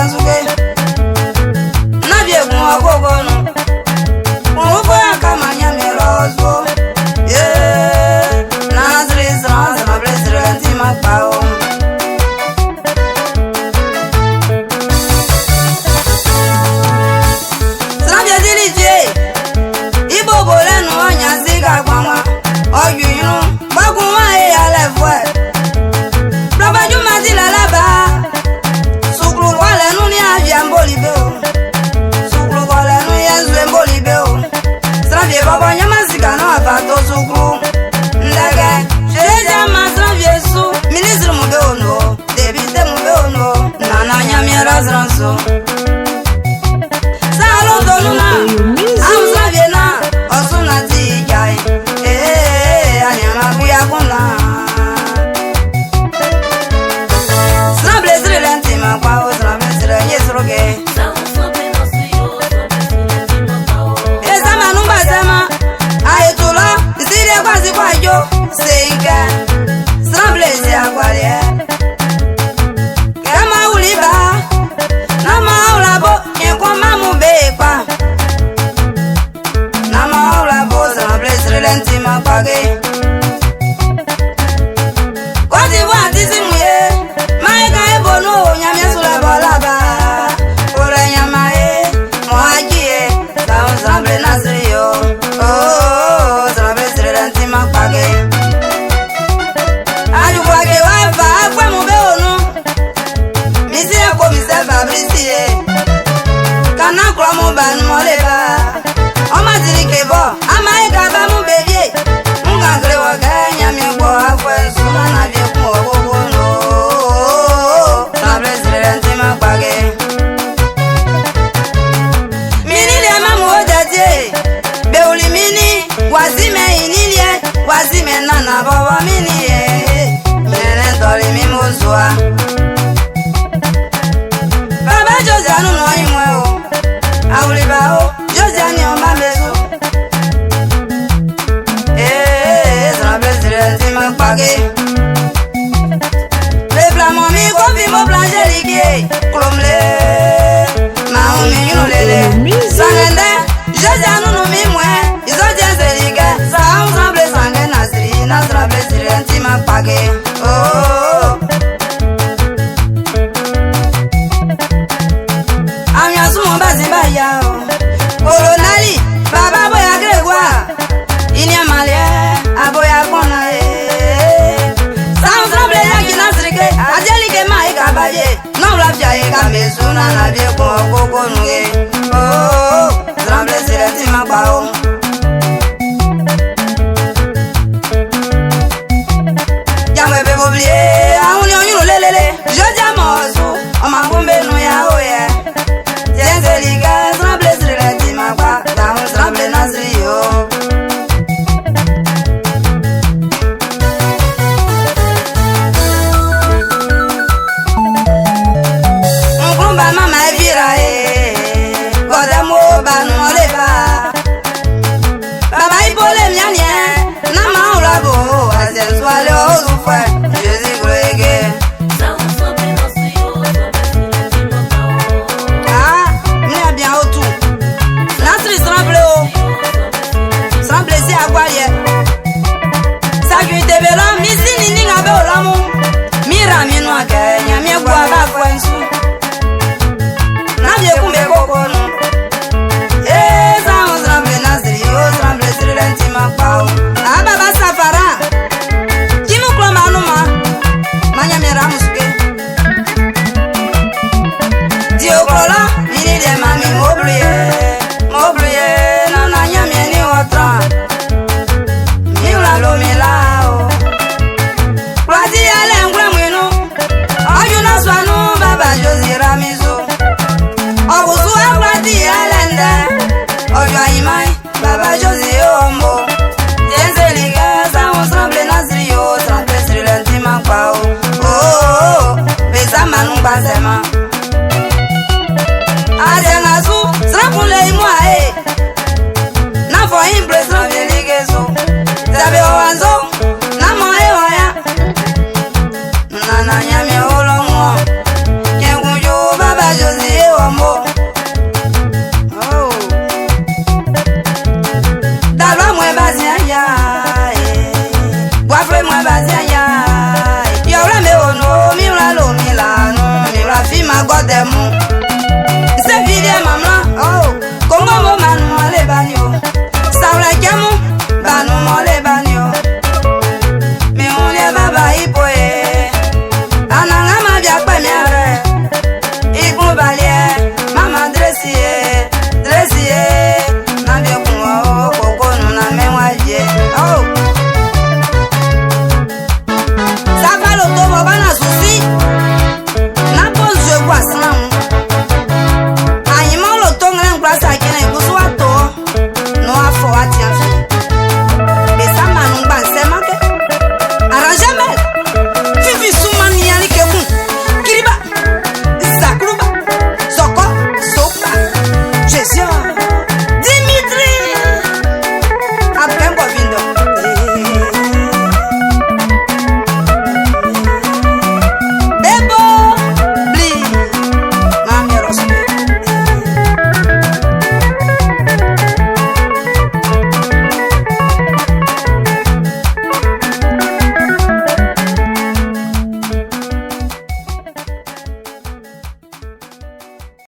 banzuke na bie ku ogogono ufu kama nyamerozo nazri zranza na blesrenti mapao Sambia dilije ibo bolenu anya ziga gbanwa oyunu bagunwa e alefwe Baba Juma dilalaba sukru kwalenu ni avia mbolibe o sukru kwalenu yenzwe mbolibe o Sambia baba nyama ziga no afato sukru ndege sheja masambia su ministre mube ono debite mube ono nana nyami razranso Salo donuna amsambia na osuna tijai anyama kuya kuna Nana baba mini mene doli mimuzwa Baba Josianu no imwe o Auliba o Josiani o mamezu Zana presidenti makpage Le blamo mi kofi mo blanjelike Klomle Maumi yunu lele Sangende Josianu no mimwe Izo jenselike Sa ensemble sangena Nasra presidenti makpage oh Amya sumo bazi baya Kolonali baba boya gregwa Ini amale aboya kona Samsra ya kinasrike ajelike maika baye No lafja eka mesuna na de ko kokonuge oh Nasra presidenti makpao Baba Josie Ombo, Tienzeliga, ça on semble Nazrio, ça peut sur l'intime pao. Oh, mais ça m'a non pas seulement. Adianasu, ça pour les mois, n'a pas une pression de l'igueso. T'avais au anzo, n'a pas eu rien. Nana, y'a mis au long. Qu'un coup, Baba Josie. ma gode mu